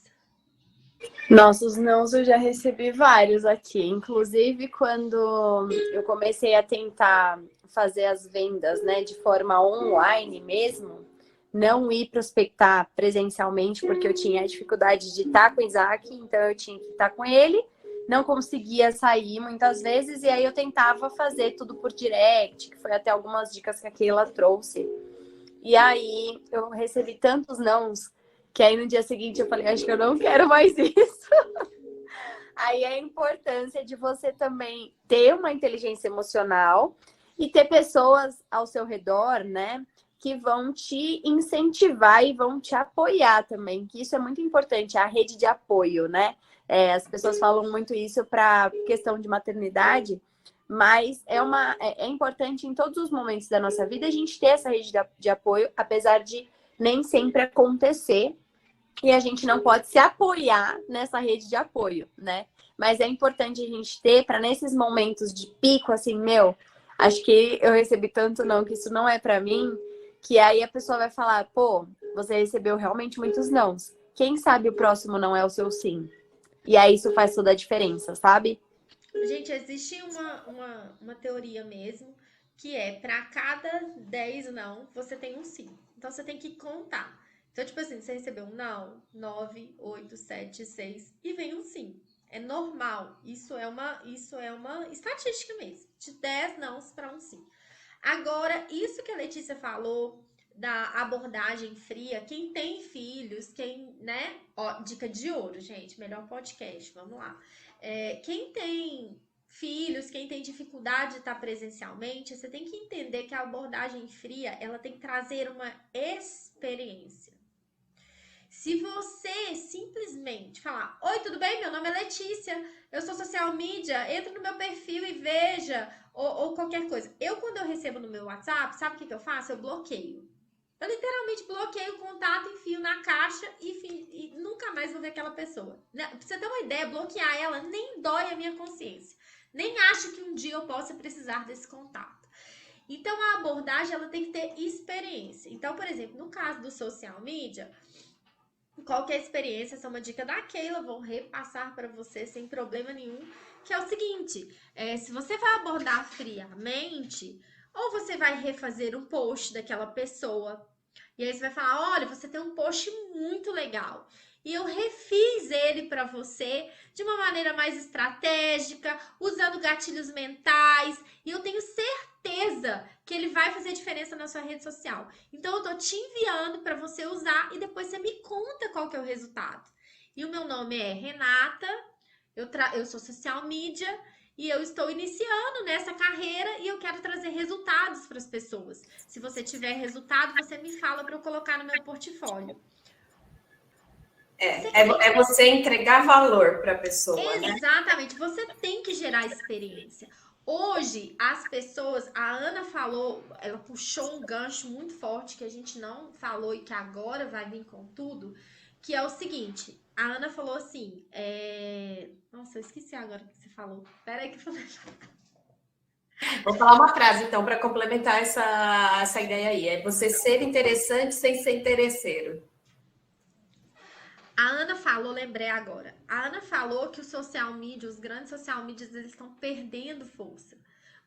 Nossos nãos eu já recebi vários aqui. Inclusive, quando eu comecei a tentar fazer as vendas, né, de forma online mesmo, não ir prospectar presencialmente, porque eu tinha a dificuldade de estar com o Isaac, então eu tinha que estar com ele, não conseguia sair muitas vezes, e aí eu tentava fazer tudo por direct, que foi até algumas dicas que a Keila trouxe. E aí eu recebi tantos nãos que aí no dia seguinte eu falei, acho que eu não quero mais isso. Aí a importância de você também ter uma inteligência emocional e ter pessoas ao seu redor, né, que vão te incentivar e vão te apoiar também, que isso é muito importante, a rede de apoio, né? As pessoas falam muito isso para questão de maternidade, mas é importante em todos os momentos da nossa vida a gente ter essa rede de apoio, apesar de nem sempre acontecer. E a gente não pode se apoiar nessa rede de apoio, né? Mas é importante a gente ter para nesses momentos de pico, assim, acho que eu recebi tanto não, que isso não é para mim, que aí a pessoa vai falar, pô, você recebeu realmente muitos nãos. Quem sabe o próximo não é o seu sim? E aí isso faz toda a diferença, sabe? Gente, existe uma teoria mesmo, que é para cada 10 não, você tem um sim. Então você tem que contar. Então, tipo assim, você recebeu um não, 9, 8, 7, 6 e vem um sim. É normal. Isso é uma estatística mesmo. De 10 nãos para um sim. Agora, isso que a Letícia falou da abordagem fria, quem tem filhos, né? Ó, dica de ouro, gente, melhor podcast, vamos lá. Quem tem filhos, quem tem dificuldade de estar presencialmente, você tem que entender que a abordagem fria, ela tem que trazer uma experiência. Se você simplesmente falar, oi, tudo bem? Meu nome é Letícia, eu sou social media, entra no meu perfil e veja, ou qualquer coisa. Quando eu recebo no meu WhatsApp, sabe o que eu faço? Eu bloqueio. Eu literalmente bloqueio o contato, enfio na caixa e nunca mais vou ver aquela pessoa. Pra você ter uma ideia, bloquear ela nem dói a minha consciência. Nem acho que um dia eu possa precisar desse contato. Então, a abordagem, ela tem que ter experiência. Então, por exemplo, no caso do social media, qual que é a experiência? Essa é uma dica da Keila, vou repassar para você sem problema nenhum, que é o seguinte, se você vai abordar friamente, ou você vai refazer um post daquela pessoa, e aí você vai falar, olha, você tem um post muito legal, e eu refiz ele para você de uma maneira mais estratégica, usando gatilhos mentais, e eu tenho certeza que ele vai fazer diferença na sua rede social. Então eu tô te enviando para você usar e depois você me conta qual que é o resultado. E o meu nome é Renata, eu sou social media e eu estou iniciando nessa carreira e eu quero trazer resultados para as pessoas. Se você tiver resultado, você me fala para eu colocar no meu portfólio. É você entregar valor para a pessoa, né? Exatamente, você tem que gerar experiência. Hoje, as pessoas, a Ana falou, ela puxou um gancho muito forte que a gente não falou e que agora vai vir com tudo, que é o seguinte, a Ana falou assim, nossa, eu esqueci agora o que você falou. Pera aí que eu falei. Vou falar uma frase, então, para complementar essa ideia aí. É você ser interessante sem ser interesseiro. A Ana falou, lembrei agora. A Ana falou que o social media, os grandes social medias, eles estão perdendo força.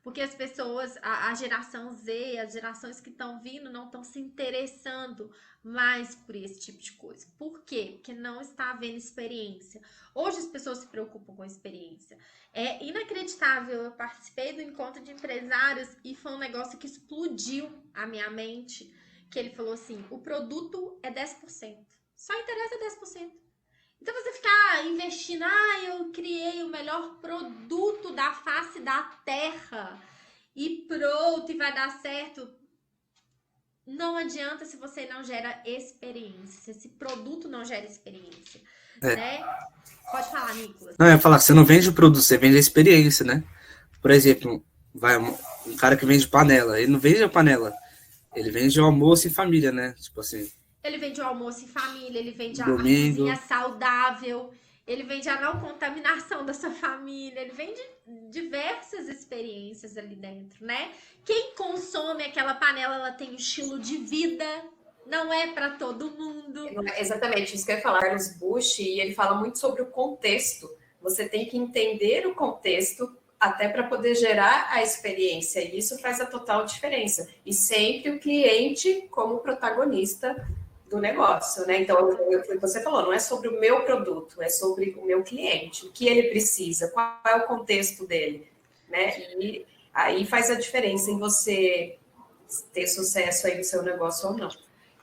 Porque as pessoas, a geração Z, as gerações que estão vindo, não estão se interessando mais por esse tipo de coisa. Por quê? Porque não está havendo experiência. Hoje as pessoas se preocupam com a experiência. É inacreditável. Eu participei do encontro de empresários e foi um negócio que explodiu a minha mente. Que ele falou assim, o produto é 10%. Só interessa 10%. Então você ficar investindo, eu criei o melhor produto da face da terra e pronto, e vai dar certo. não adianta se você não gera experiência, se esse produto não gera experiência, É. né? Pode falar, Nicolas. Não, eu ia falar, você não vende o produto, você vende a experiência, né? Por exemplo, vai um cara que vende panela, ele não vende a panela, ele vende o almoço em família, né? Tipo assim, Ele vende o almoço em família, ele vende a domingo. cozinha saudável, ele vende a não contaminação da sua família, ele vende diversas experiências ali dentro, né? Quem consome aquela panela, ela tem um estilo de vida, não é para todo mundo. Exatamente, isso que eu ia falar. Carlos Bush, e ele fala muito sobre o contexto. Você tem que entender o contexto até para poder gerar a experiência, e isso faz a total diferença. E sempre o cliente como protagonista do negócio, né? Então, o que você falou, não é sobre o meu produto, é sobre o meu cliente, o que ele precisa, qual é o contexto dele, né? E aí faz a diferença em você ter sucesso aí no seu negócio ou não.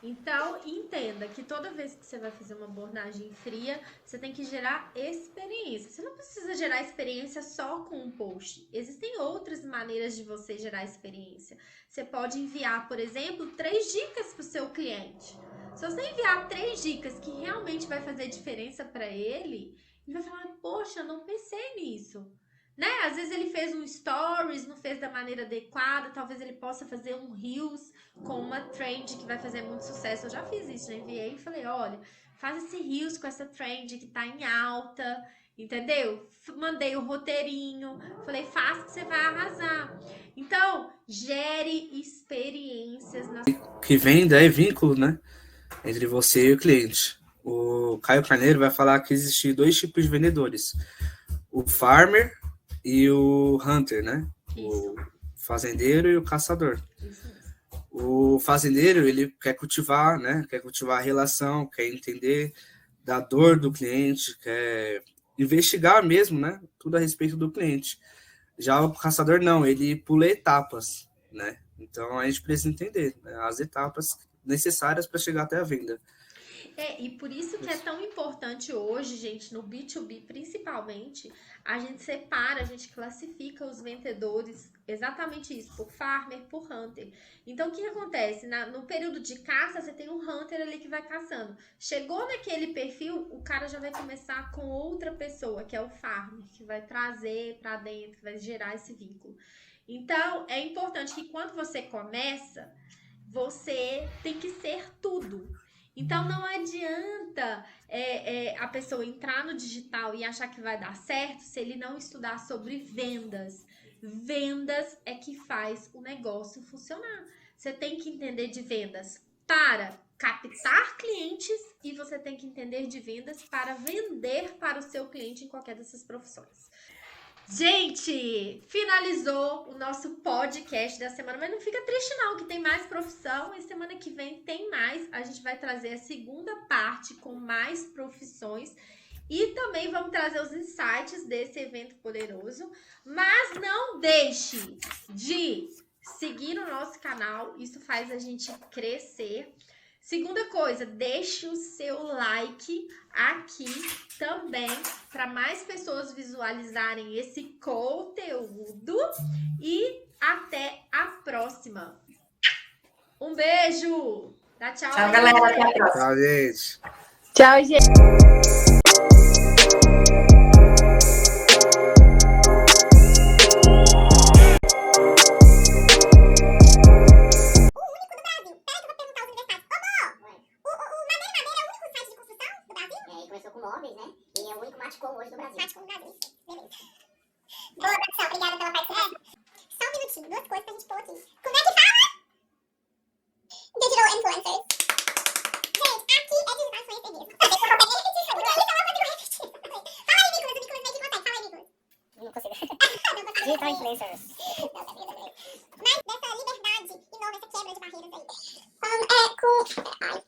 Então, entenda que toda vez que você vai fazer uma abordagem fria, você tem que gerar experiência. Você não precisa gerar experiência só com um post. Existem outras maneiras de você gerar experiência. Você pode enviar, por exemplo, 3 dicas para o seu cliente. Se você enviar 3 dicas que realmente vai fazer diferença para ele, ele vai falar, poxa, eu não pensei nisso. Né? Às vezes ele fez um stories, não fez da maneira adequada, talvez ele possa fazer um reels com uma trend que vai fazer muito sucesso. Eu já fiz isso, já enviei e falei, olha, faz esse reels com essa trend que tá em alta, entendeu? Mandei o roteirinho, falei, faça que você vai arrasar. Então, gere experiências. Que venda é vínculo, né? Entre você e o cliente. O Caio Carneiro vai falar que existem 2 tipos de vendedores. O farmer e o hunter, né? Isso. O fazendeiro e o caçador. Isso. O fazendeiro, ele quer cultivar, né? Quer cultivar a relação, quer entender da dor do cliente, quer investigar mesmo, né? Tudo a respeito do cliente. Já o caçador não, ele pula etapas, né? Então a gente precisa entender, né, as etapas necessárias para chegar até a venda. E por isso que é tão importante hoje, gente, no B2B principalmente, a gente separa, a gente classifica os vendedores, exatamente isso, por farmer, por hunter. Então, o que acontece? No período de caça, você tem um hunter ali que vai caçando. Chegou naquele perfil, o cara já vai começar com outra pessoa, que é o farmer, que vai trazer para dentro, que vai gerar esse vínculo. Então, é importante que quando você começa, você tem que ser tudo. Então, não adianta a pessoa entrar no digital e achar que vai dar certo se ele não estudar sobre vendas. Vendas é que faz o negócio funcionar. Você tem que entender de vendas para captar clientes e você tem que entender de vendas para vender para o seu cliente em qualquer dessas profissões. Gente, finalizou o nosso podcast da semana, mas não fica triste não, que tem mais profissão e semana que vem tem mais. A gente vai trazer a segunda parte com mais profissões e também vamos trazer os insights desse evento poderoso. Mas não deixe de seguir o nosso canal, isso faz a gente crescer. Segunda coisa, deixe o seu like aqui também para mais pessoas visualizarem esse conteúdo e até a próxima. Um beijo! Dá tchau. Tchau, galera. Até a próxima. Tchau, gente. Tchau, gente. Começou com móveis, né? E é o único Matcom hoje do Brasil. Matcom do Brasil, beleza. Boa, produção, obrigada pela participação. Só um minutinho, 2 coisas pra gente pôr aqui. Como é que fala? Digital Influencers. Gente, aqui é Digital Influencer mesmo. Fala aí, Nicolas, o Nicolas meio que consegue. Fala aí, Nicolas. Não consigo. Digital Influencers. Mas dessa liberdade e não dessa quebra de barreiras aí. Ai.